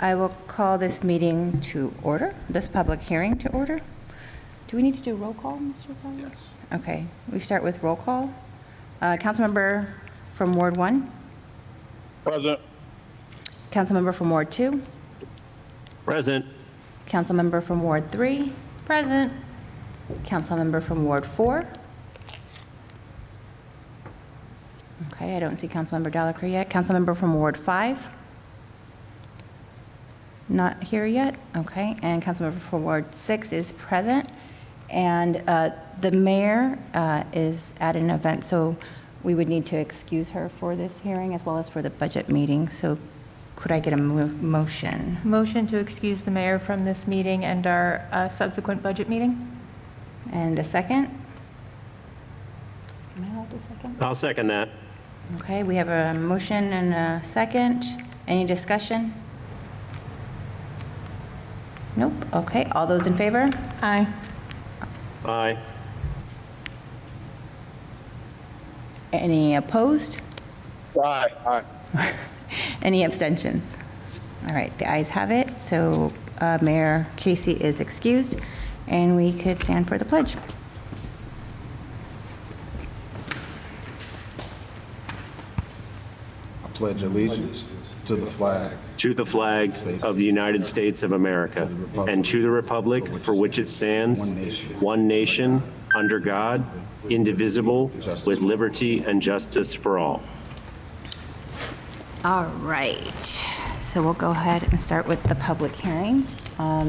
I will call this meeting to order, this public hearing to order. Do we need to do roll call, Mr. Fowler? Yes. Okay, we start with roll call. Councilmember from Ward 1? Present. Councilmember from Ward 2? Present. Councilmember from Ward 3? Present. Councilmember from Ward 4? Okay, I don't see Councilmember Delacour yet. Councilmember from Ward 5? Not here yet. Okay, and Councilmember from Ward 6 is present. And the mayor is at an event, so we would need to excuse her for this hearing as well as for the budget meeting. So could I get a motion? Motion to excuse the mayor from this meeting and our subsequent budget meeting. And a second? Am I allowed a second? I'll second that. Okay, we have a motion and a second. Any discussion? Nope. Okay, all those in favor? Aye. Aye. Any opposed? Aye. Any abstentions? All right, the ayes have it. So Mayor Casey is excused, and we could stand for the pledge. I pledge allegiance to the flag To the flag of the United States of America and to the republic for which it stands, one nation, under God, indivisible, with liberty and justice for all. All right, so we'll go ahead and start with the public hearing. Are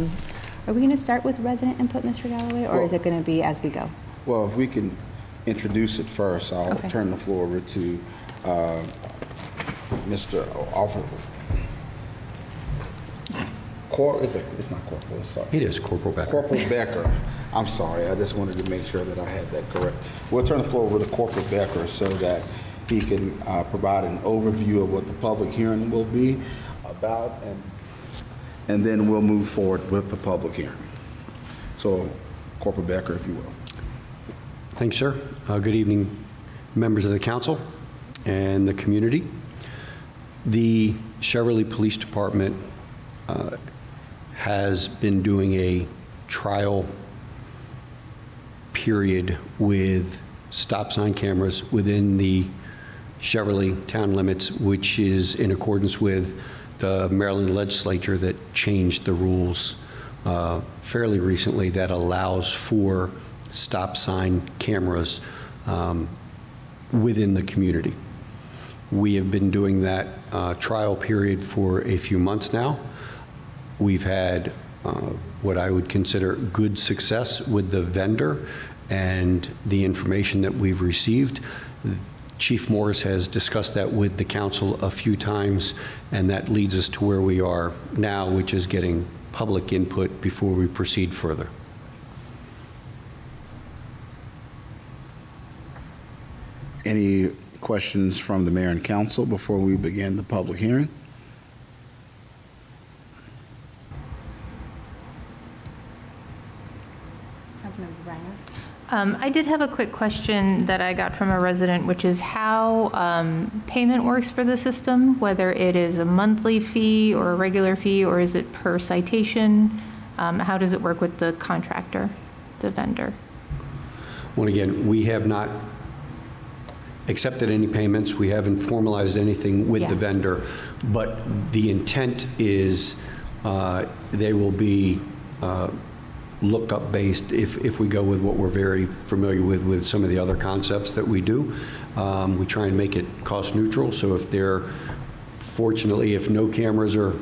we going to start with resident input, Mr. Galloway, or is it going to be as we go? Well, if we can introduce it first, I'll Okay. turn the floor over to Mr. Alfred. It's not Corporal, it's sorry. It is Corporal Becker. Corporal Becker. I'm sorry, I just wanted to make sure that I had that correct. We'll turn the floor over to Corporal Becker so that he can provide an overview of what the public hearing will be about, and then we'll move forward with the public hearing. So, Corporal Becker, if you will. Thanks, sir. Good evening, members of the council and the community. The Cheverly Police Department has been doing a trial period with stop sign cameras within the Cheverly town limits, which is in accordance with the Maryland legislature that changed the rules fairly recently that allows for stop sign cameras within the community. We have been doing that trial period for a few months now. We've had what I would consider good success with the vendor and the information that we've received. Chief Morris has discussed that with the council a few times, and that leads us to where we are now, which is getting public input before we proceed further. Any questions from the mayor and council before we begin the public hearing? Councilmember Reiner? I did have a quick question that I got from a resident, which is how payment works for the system, whether it is a monthly fee or a regular fee, or is it per citation? How does it work with the contractor, the vendor? Well, again, we have not accepted any payments. We haven't formalized anything with the vendor, but the intent is they will be lookup based if we go with what we're very familiar with some of the other concepts that we do. We try and make it cost neutral, so if fortunately, if no cameras are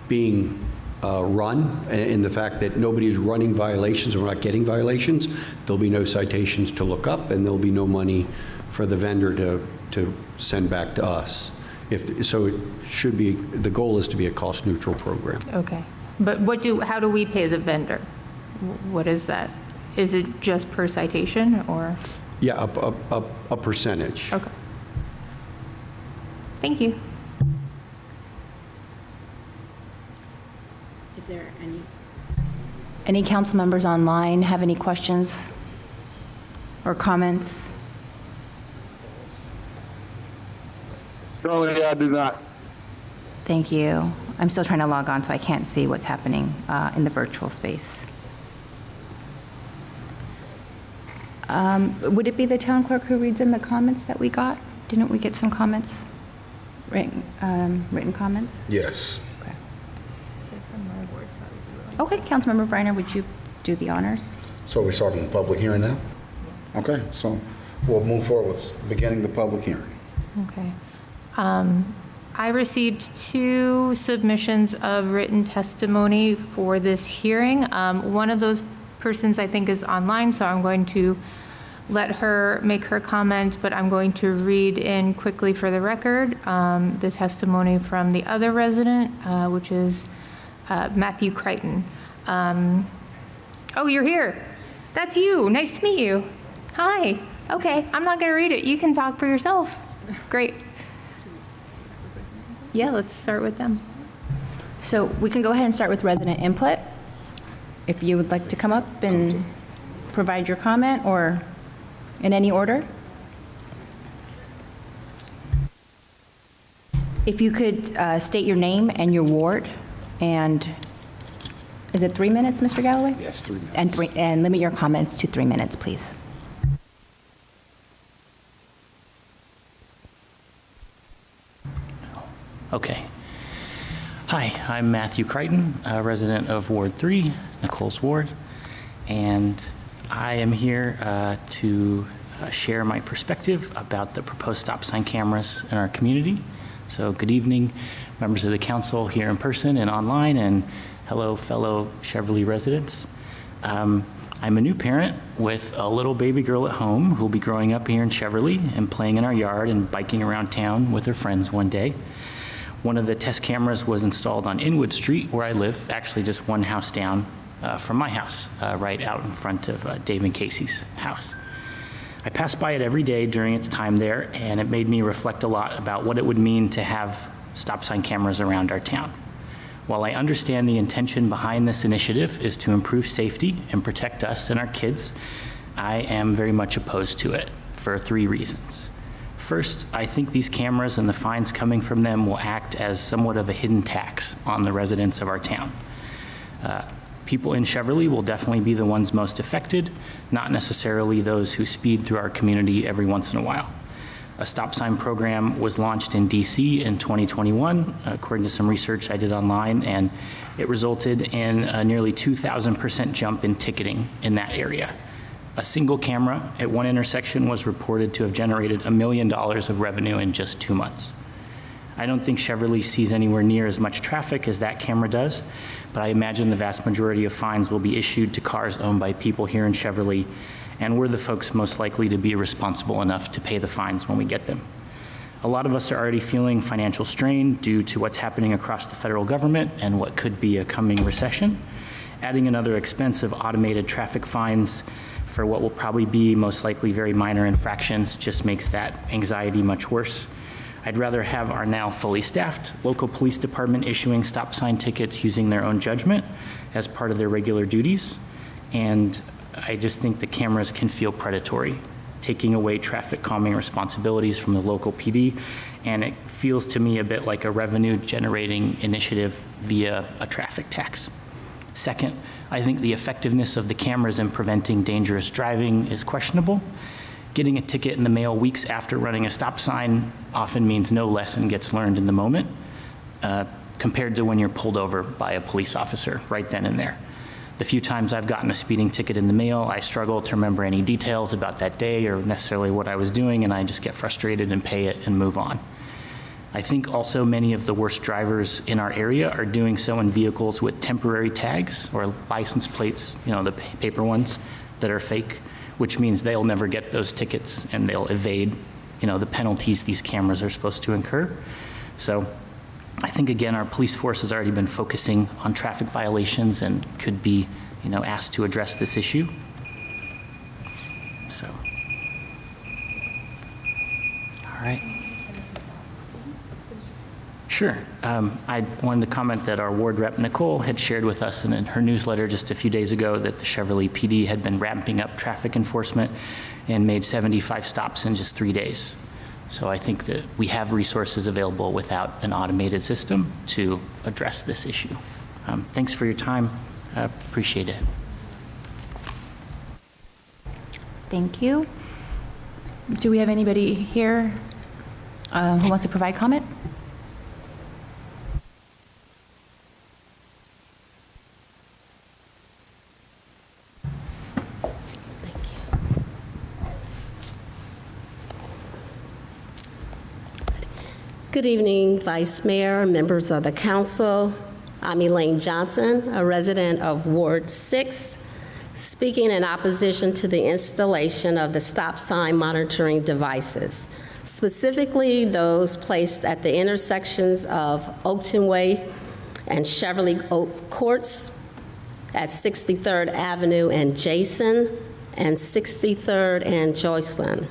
being run, in the fact that nobody's running violations or we're not getting violations, there'll be no citations to look up, and there'll be no money for the vendor to send back to us. So it should be, the goal is to be a cost neutral program. Okay. But how do we pay the vendor? What is that? Is it just per citation or? Yeah, a percentage. Okay. Thank you. Is there any council members online have any questions or comments? Currently, I do not. Thank you. I'm still trying to log on, so I can't see what's happening in the virtual space. Would it be the town clerk who reads in the comments that we got? Didn't we get some comments? Written comments? Yes. Okay, Councilmember Briner, would you do the honors? So we're starting the public hearing now? Okay, so we'll move forward with beginning the public hearing. Okay. I received 2 submissions of written testimony for this hearing. One of those persons I think is online, so I'm going to let her make her comment, but I'm going to read in quickly for the record the testimony from the other resident, which is Matthew Crichton. Oh, you're here. That's you. Nice to meet you. Hi. Okay, I'm not going to read it. You can talk for yourself. Great. Yeah, let's start with them. So we can go ahead and start with resident input. If you would like to come up and provide your comment, or in any order. If you could state your name and your ward, and is it 3 minutes, Mr. Galloway? Yes, 3 minutes. And limit your comments to 3 minutes, please. Okay. Hi, I'm Matthew Crichton, a resident of Ward 3, Nicole's ward, and I am here to share my perspective about the proposed stop sign cameras in our community. So good evening, members of the council here in person and online, and hello, fellow Cheverly residents. I'm a new parent with a little baby girl at home who will be growing up here in Cheverly and playing in our yard and biking around town with her friends one day. One of the test cameras was installed on Inwood Street, where I live, actually just one house down from my house, right out in front of Dave and Casey's house. I pass by it every day during its time there, and it made me reflect a lot about what it would mean to have stop sign cameras around our town. While I understand the intention behind this initiative is to improve safety and protect us and our kids, I am very much opposed to it for 3 reasons. First, I think these cameras and the fines coming from them will act as somewhat of a hidden tax on the residents of our town. People in Cheverly will definitely be the ones most affected, not necessarily those who speed through our community every once in a while. A stop sign program was launched in DC in 2021, according to some research I did online, and it resulted in a nearly 2,000% jump in ticketing in that area. A single camera at one intersection was reported to have generated $1 million of revenue in just 2 months. I don't think Cheverly sees anywhere near as much traffic as that camera does, but I imagine the vast majority of fines will be issued to cars owned by people here in Cheverly, and we're the folks most likely to be responsible enough to pay the fines when we get them. A lot of us are already feeling financial strain due to what's happening across the federal government and what could be a coming recession. Adding another expense of automated traffic fines for what will probably be most likely very minor infractions just makes that anxiety much worse. I'd rather have our now fully staffed local police department issuing stop sign tickets using their own judgment as part of their regular duties. And I just think the cameras can feel predatory, taking away traffic calming responsibilities from the local PD. And it feels to me a bit like a revenue generating initiative via a traffic tax. Second, I think the effectiveness of the cameras in preventing dangerous driving is questionable. Getting a ticket in the mail weeks after running a stop sign often means no lesson gets learned in the moment, compared to when you're pulled over by a police officer right then and there. The few times I've gotten a speeding ticket in the mail, I struggle to remember any details about that day or necessarily what I was doing, and I just get frustrated and pay it and move on. I think also many of the worst drivers in our area are doing so in vehicles with temporary tags or license plates, the paper ones that are fake, which means they'll never get those tickets and they'll evade, the penalties these cameras are supposed to incur. So I think, again, our police force has already been focusing on traffic violations and could be, asked to address this issue. So, all right. Sure. I wanted to comment that our ward rep, Nicole, had shared with us in her newsletter just a few days ago that the Cheverly PD had been ramping up traffic enforcement and made 75 stops in just 3 days. So I think that we have resources available without an automated system to address this issue. Thanks for your time. I appreciate it. Thank you. Do we have anybody here who wants to provide comment? Good evening, Vice Mayor, members of the council. I'm Elaine Johnson, a resident of Ward 6, speaking in opposition to the installation of the stop sign monitoring devices, specifically those placed at the intersections of Oakton Way and Cheverly Oak Courts, at 63rd Avenue and Jason, and 63rd and Joyceland.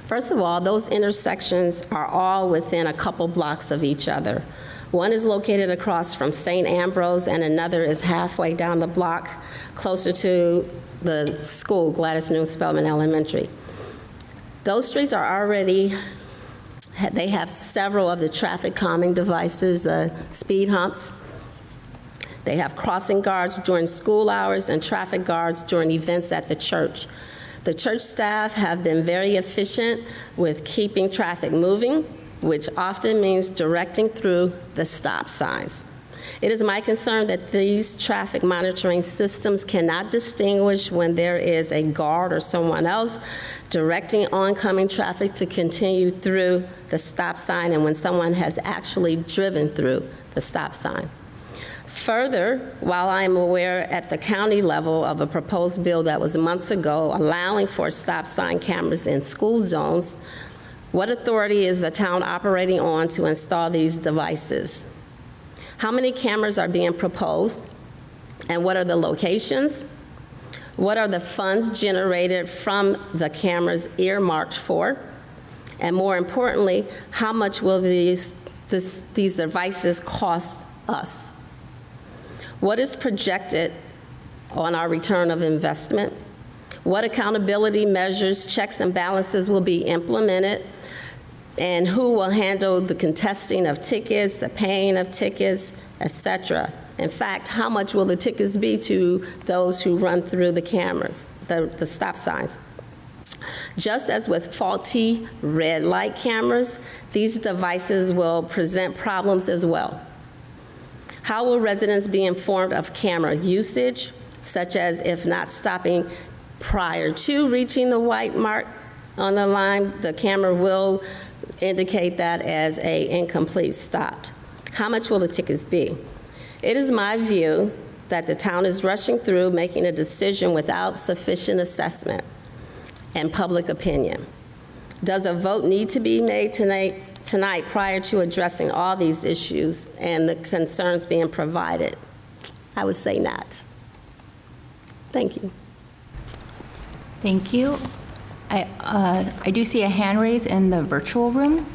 First of all, those intersections are all within a couple blocks of each other. One is located across from St. Ambrose, and another is halfway down the block, closer to the school, Gladys Noon Spelman Elementary. Those streets are already, they have several of the traffic calming devices, speed humps. They have crossing guards during school hours and traffic guards during events at the church. The church staff have been very efficient with keeping traffic moving, which often means directing through the stop signs. It is my concern that these traffic monitoring systems cannot distinguish when there is a guard or someone else directing oncoming traffic to continue through the stop sign and when someone has actually driven through the stop sign. Further, while I am aware at the county level of a proposed bill that was months ago allowing for stop sign cameras in school zones, what authority is the town operating on to install these devices? How many cameras are being proposed? And what are the locations? What are the funds generated from the cameras earmarked for? And more importantly, how much will these devices cost us? What is projected on our return of investment? What accountability measures, checks, and balances will be implemented? And who will handle the contesting of tickets, the paying of tickets, etc.? In fact, how much will the tickets be to those who run through the cameras, the stop signs? Just as with faulty red light cameras, these devices will present problems as well. How will residents be informed of camera usage, such as if not stopping prior to reaching the white mark on the line, the camera will indicate that as an incomplete stop? How much will the tickets be? It is my view that the town is rushing through making a decision without sufficient assessment and public opinion. Does a vote need to be made tonight prior to addressing all these issues and the concerns being provided? I would say not. Thank you. Thank you. I do see a hand raise in the virtual room.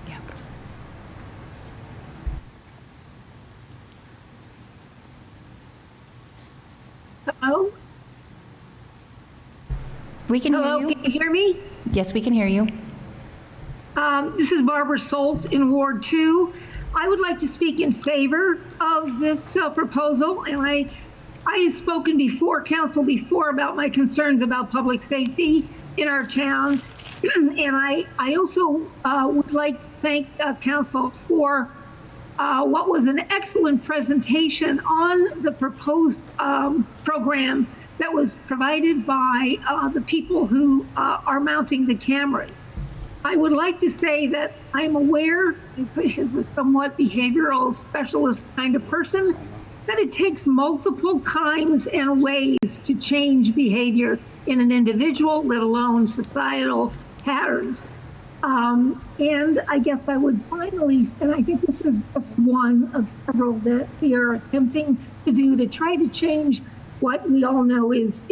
Yeah. Hello? We can hear Hello, you. can you hear me? Yes, we can hear you. This is Barbara Solt in Ward 2. I would like to speak in favor of this proposal, and I have spoken before council before about my concerns about public safety in our town, and I also would like to thank council for what was an excellent presentation on the proposed program that was provided by the people who are mounting the cameras. I would like to say that I'm aware, as a somewhat behavioral specialist kind of person, that it takes multiple times and ways to change behavior in an individual, let alone societal patterns. And I guess I would finally, and I think this is just one of several that we are attempting to do to try to change what we all know is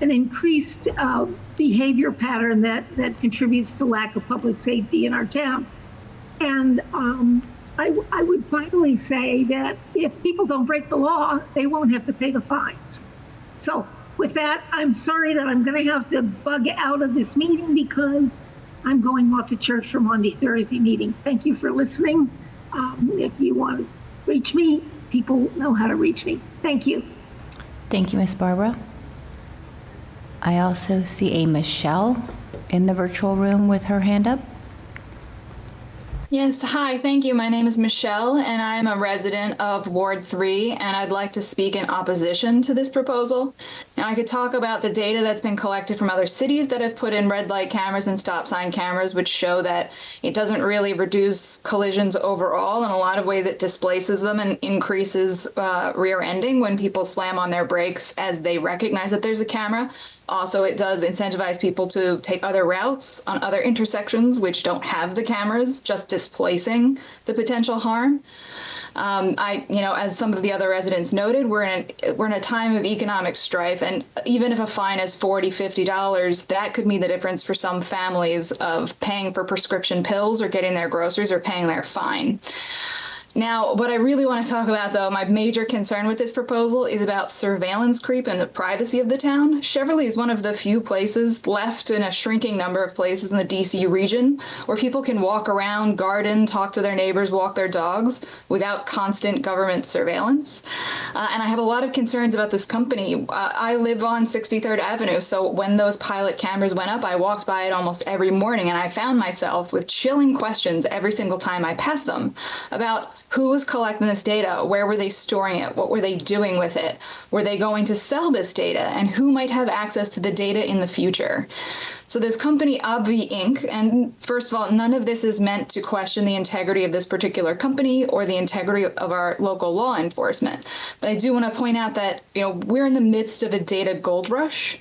an increased behavior pattern that contributes to lack of public safety in our town. And I would finally say that if people don't break the law, they won't have to pay the fines. So With that, I'm sorry that I'm going to have to bug out of this meeting because I'm going off to church for Monday, Thursday meetings. Thank you for listening. If you want to reach me, people know how to reach me. Thank you. Thank you, Ms. Barbara. I also see a Michelle in the virtual room with her hand up. Yes, hi, thank you. My name is Michelle, and I'm a resident of Ward 3, and I'd like to speak in opposition to this proposal. Now, I could talk about the data that's been collected from other cities that have put in red light cameras and stop sign cameras, which show that it doesn't really reduce collisions overall. In a lot of ways, it displaces them and increases rear ending when people slam on their brakes as they recognize that there's a camera. Also, it does incentivize people to take other routes on other intersections which don't have the cameras, just displacing the potential harm. As some of the other residents noted, we're in a time of economic strife, and even if a fine is $40, $50, that could mean the difference for some families of paying for prescription pills or getting their groceries or paying their fine. Now, what I really want to talk about, though, my major concern with this proposal is about surveillance creep and the privacy of the town. Cheverly is one of the few places left in a shrinking number of places in the D.C. region where people can walk around, garden, talk to their neighbors, walk their dogs without constant government surveillance. And I have a lot of concerns about this company. I live on 63rd Avenue, so when those pilot cameras went up, I walked by it almost every morning, and I found myself with chilling questions every single time I passed them about who was collecting this data, where were they storing it, what were they doing with it, were they going to sell this data, and who might have access to the data in the future. So this company, Obvi Inc., and first of all, none of this is meant to question the integrity of this particular company or the integrity of our local law enforcement. But I do want to point out that, we're in the midst of a data gold rush.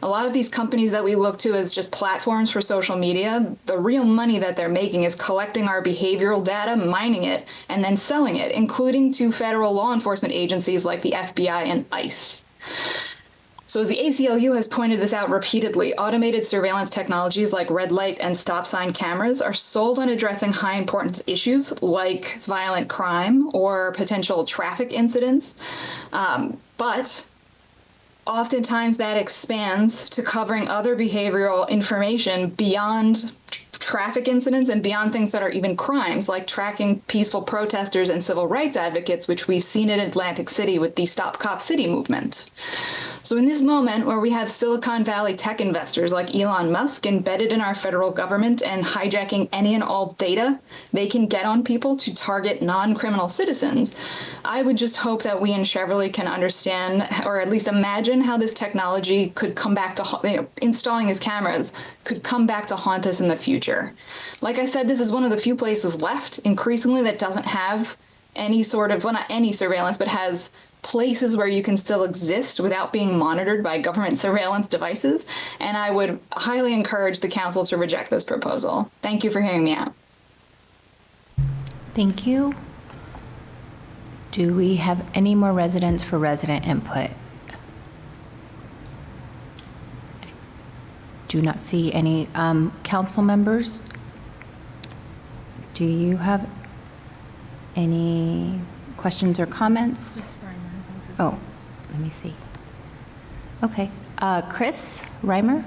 A lot of these companies that we look to as just platforms for social media, the real money that they're making is collecting our behavioral data, mining it, and then selling it, including to federal law enforcement agencies like the FBI and ICE. So as the ACLU has pointed this out repeatedly, automated surveillance technologies like red light and stop sign cameras are sold on addressing high importance issues like violent crime or potential traffic incidents, but oftentimes that expands to covering other behavioral information beyond traffic incidents and beyond things that are even crimes, like tracking peaceful protesters and civil rights advocates, which we've seen in Atlantic City with the Stop Cop City movement. So in this moment where we have Silicon Valley tech investors like Elon Musk embedded in our federal government and hijacking any and all data they can get on people to target non-criminal citizens, I would just hope that we in Cheverly can understand, or at least imagine, how this technology could come back to, installing these cameras could come back to haunt us in the future. Like I said, this is one of the few places left, increasingly, that doesn't have any sort of, well, not any surveillance, but has places where you can still exist without being monitored by government surveillance devices. And I would highly encourage the council to reject this proposal. Thank you for hearing me out. Thank you. Do we have any more residents for resident input? Do not see any council members. Do you have any questions or comments? Oh, let me see. Okay. Chris Reimer?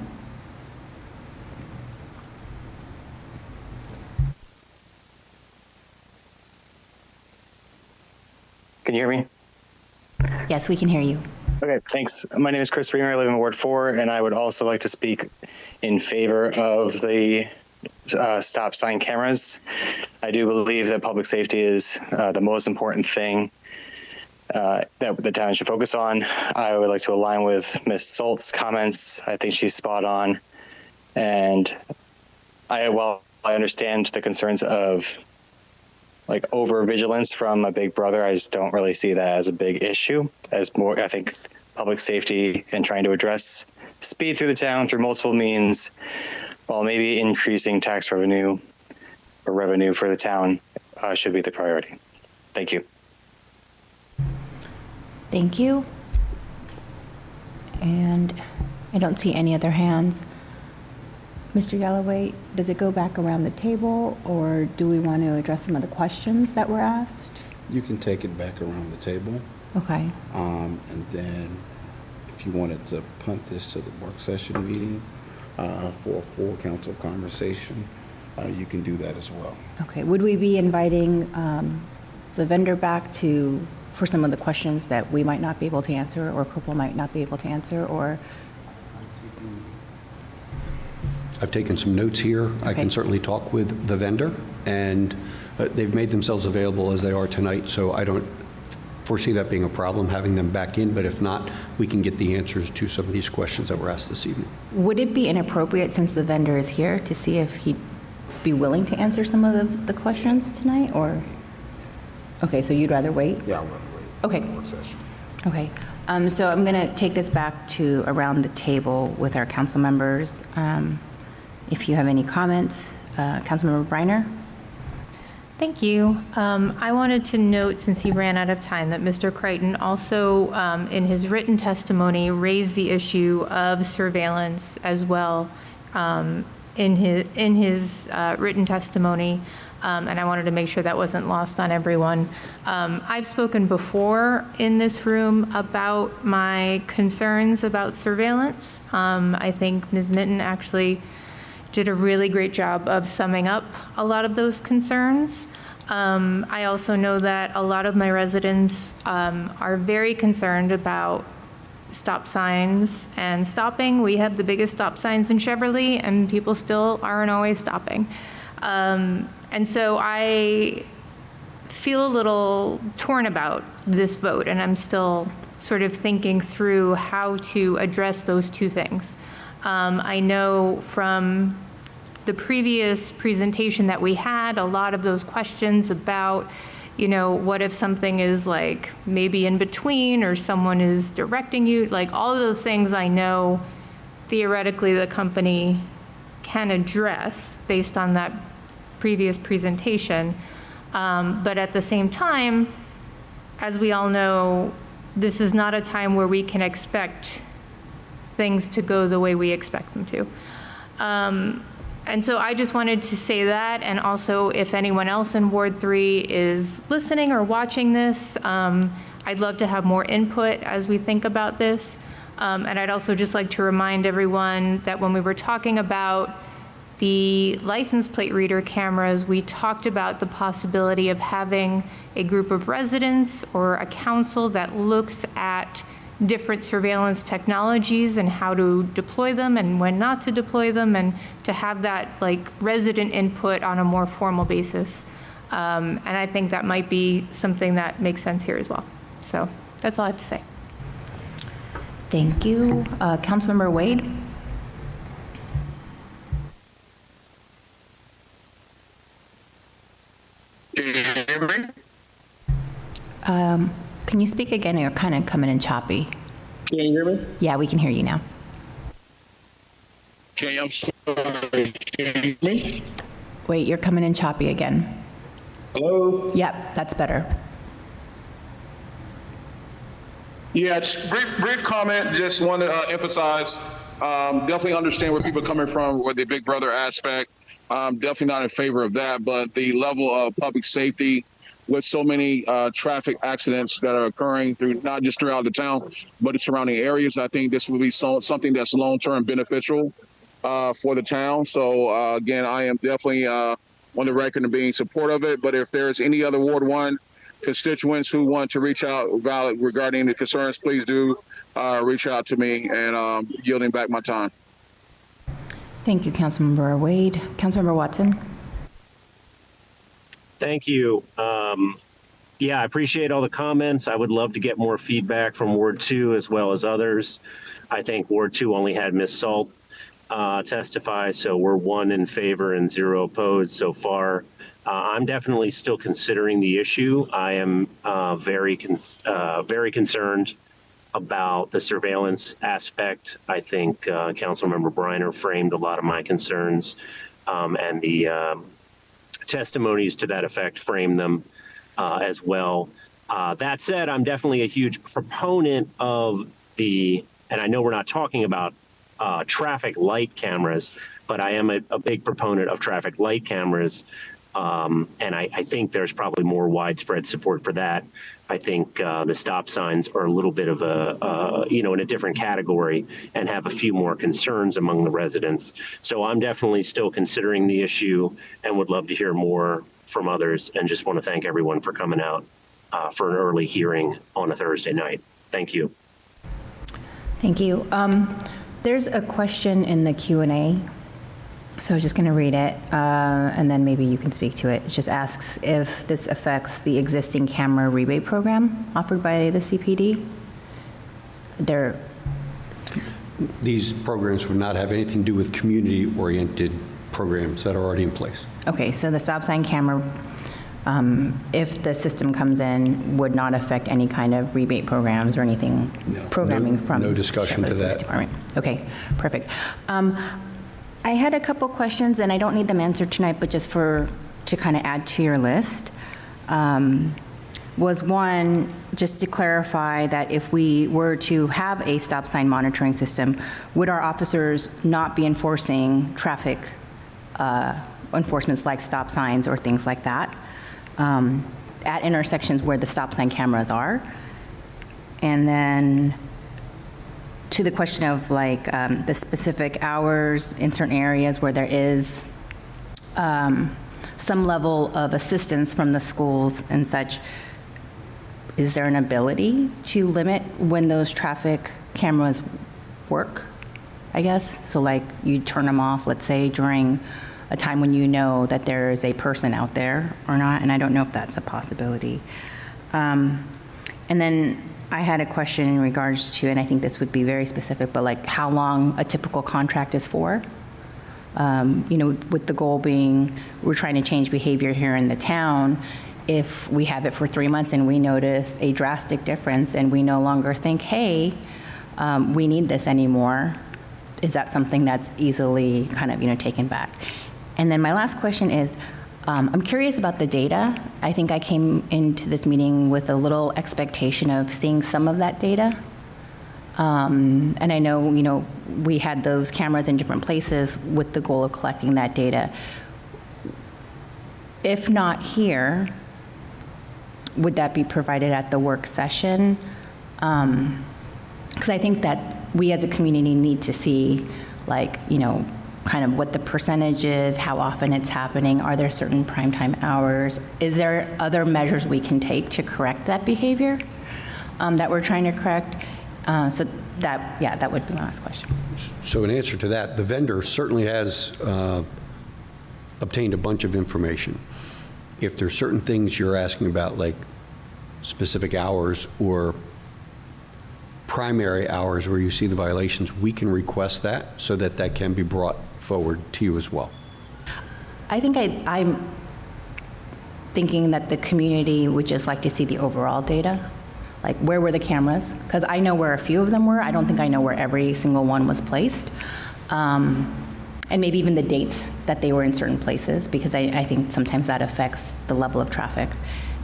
Can you hear me? Yes, we can hear you. Okay, thanks. My name is Chris Reamer. I live in Ward 4, and I would also like to speak in favor of the stop sign cameras. I do believe that public safety is the most important thing that the town should focus on. I would like to align with Ms. Salt's comments. I think she's spot on. And while I understand the concerns of like over vigilance from a big brother, I just don't really see that as a big issue. As more, I think public safety and trying to address speed through the town through multiple means, while maybe increasing tax revenue or revenue for the town should be the priority. Thank you. Thank you. And I don't see any other hands. Mr. Galloway, does it go back around the table, or do we want to address some of the questions that were asked? You can take it back around the table. Okay. And then if you wanted to punt this to the work session meeting for a full council conversation, you can do that as well. Okay, would we be inviting the vendor back for some of the questions that we might not be able to answer, or Corporal might not be able to answer, or? I've taken some notes here. I Okay. can certainly talk with the vendor, and they've made themselves available as they are tonight, so I don't foresee that being a problem, having them back in, but if not, we can get the answers to some of these questions that were asked this evening. Would it be inappropriate, since the vendor is here, to see if he'd be willing to answer some of the questions tonight, or? Okay, so you'd rather wait? Yeah, I'll rather wait. Okay. For the work session. Okay, so I'm going to take this back to around the table with our council members. If you have any comments, Councilmember Briner? Thank you. I wanted to note, since he ran out of time, that Mr. Crichton also, in his written testimony, raised the issue of surveillance as well in his written testimony, and I wanted to make sure that wasn't lost on everyone. I've spoken before in this room about my concerns about surveillance. I think Ms. Minton actually did a really great job of summing up a lot of those concerns. I also know that a lot of my residents are very concerned about stop signs and stopping. We have the biggest stop signs in Cheverly, and people still aren't always stopping. And so I feel a little torn about this vote, and I'm still sort of thinking through how to address those two things. I know from the previous presentation that we had, a lot of those questions about, what if something is like maybe in between, or someone is directing you, like all of those things I know theoretically the company can address based on that previous presentation. But at the same time, as we all know, this is not a time where we can expect things to go the way we expect them to. And so I just wanted to say that, and also if anyone else in Ward 3 is listening or watching this, I'd love to have more input as we think about this. And I'd also just like to remind everyone that when we were talking about the license plate reader cameras, we talked about the possibility of having a group of residents or a council that looks at different surveillance technologies and how to deploy them and when not to deploy them, and to have that like resident input on a more formal basis. And I think that might be something that makes sense here as well. So that's all I have to say. Thank you. Councilmember Wade? Can you hear me? Can you speak again? You're kind of coming in choppy. Can you hear me? Yeah, we can hear you now. Okay, I'm sorry. Can you hear me? Wait, you're coming in choppy again. Hello? Yep, that's better. Yeah, just brief comment. Just want to emphasize, definitely understand where people are coming from with the Big Brother aspect. Definitely not in favor of that, but the level of public safety with so many traffic accidents that are occurring through not just throughout the town, but the surrounding areas, I think this will be something that's long-term beneficial for the town. So again, I am definitely on the record of being supportive of it. But if there's any other Ward 1 constituents who want to reach out regarding the concerns, please do reach out to me, and yielding back my time. Thank you, Councilmember Wade. Councilmember Watson? Thank you. Yeah, I appreciate all the comments. I would love to get more feedback from Ward 2 as well as others. I think Ward 2 only had Ms. Salt testify, so we're 1 in favor and 0 opposed so far. I'm definitely still considering the issue. I am very concerned about the surveillance aspect. I think Councilmember Briner framed a lot of my concerns, and the testimonies to that effect frame them as well. That said, I'm definitely a huge proponent of and I know we're not talking about traffic light cameras, but I am a big proponent of traffic light cameras And I think there's probably more widespread support for that. I think the stop signs are a little bit of in a different category and have a few more concerns among the residents. So I'm definitely still considering the issue and would love to hear more from others, and just want to thank everyone for coming out for an early hearing on a Thursday night. Thank you. Thank you. There's a question in the Q&A, so I'm just going to read it, and then maybe you can speak to it. It just asks if this affects the existing camera rebate program offered by the CPD. These programs would not have anything to do with community-oriented programs that are already in place. Okay, so the stop sign camera, if the system comes in, would not affect any kind of rebate programs or anything, programming from no discussion to Cheverly Police that. Department. Okay, perfect. I had a couple questions, and I don't need them answered tonight, but just to kind of add to your list. Was one, just to clarify that if we were to have a stop sign monitoring system, would our officers not be enforcing traffic enforcements like stop signs or things like that at intersections where the stop sign cameras are? And then to the question of like the specific hours in certain areas where there is some level of assistance from the schools and such, is there an ability to limit when those traffic cameras work, I guess? So like you turn them off, let's say during a time when you know that there is a person out there or not, and I don't know if that's a possibility. And then I had a question in regards to, and I think this would be very specific, but like how long a typical contract is for. With the goal being we're trying to change behavior here in the town. If we have it for 3 months and we notice a drastic difference and we no longer think, hey, we need this anymore, is that something that's easily kind of, taken back? And then my last question is, I'm curious about the data. I think I came into this meeting with a little expectation of seeing some of that data. And I know, we had those cameras in different places with the goal of collecting that data. If not here, would that be provided at the work session? Because I think that we as a community need to see, kind of what the percentage is, how often it's happening, are there certain primetime hours? Is there other measures we can take to correct that behavior that we're trying to correct? So that would be my last question. So in answer to that, the vendor certainly has obtained a bunch of information. If there's certain things you're asking about, like specific hours or primary hours where you see the violations, we can request that so that that can be brought forward to you as well. I think I'm thinking that the community would just like to see the overall data. Like, where were the cameras? Because I know where a few of them were. I don't think I know where every single one was placed. And maybe even the dates that they were in certain places, because I think sometimes that affects the level of traffic.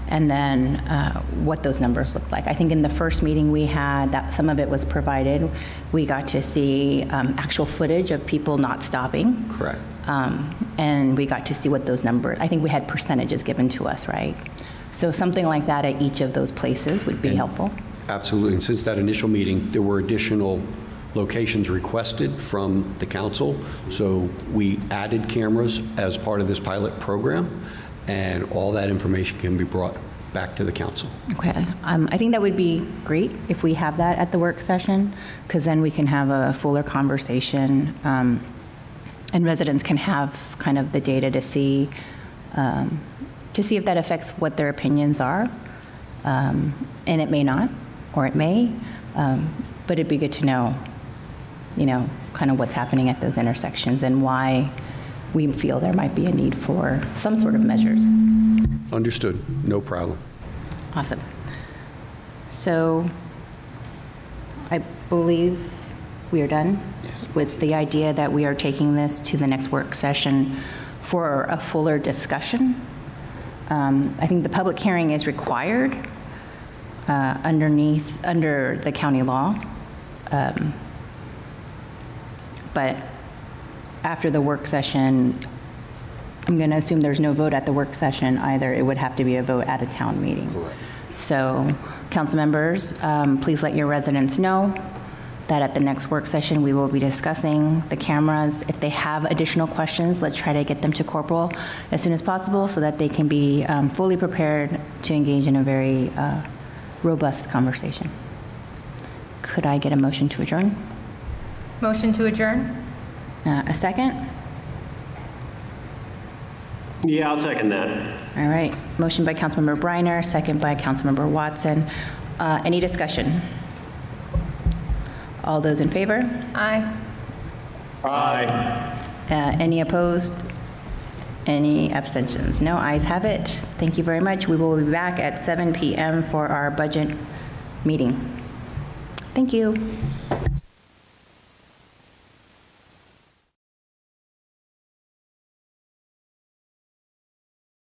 And then what those numbers look like. I think in the first meeting we had, that some of it was provided. We got to see actual footage of people not stopping. Correct. And we got to see what those numbers, I think we had percentages given to us, right? So something like that at each of those places would be helpful. Absolutely. And since that initial meeting, there were additional locations requested from the council. So we added cameras as part of this pilot program, and all that information can be brought back to the council. Okay. I think that would be great if we have that at the work session, because then we can have a fuller conversation, and residents can have kind of the data to see if that affects what their opinions are. And it may not, or it may, but it'd be good to know, kind of what's happening at those intersections and why we feel there might be a need for some sort of measures. Understood. No problem. Awesome. So I believe we are done with the idea that we are taking this to the next work session for a fuller discussion. I think the public hearing is required under the county law. But after the work session, I'm going to assume there's no vote at the work session either. It would have to be a vote at a town meeting. Correct. So, council members, please let your residents know that at the next work session, we will be discussing the cameras. If they have additional questions, let's try to get them to Corporal as soon as possible so that they can be fully prepared to engage in a very robust conversation. Could I get a motion to adjourn? Motion to adjourn? A second? Yeah, I'll second that. All right. Motion by Councilmember Briner, second by Councilmember Watson. Any discussion? All those in favor? Aye. Aye. Any opposed? Any abstentions? No, ayes have it. Thank you very much. We will be back at 7 p.m. for our budget meeting. Thank you.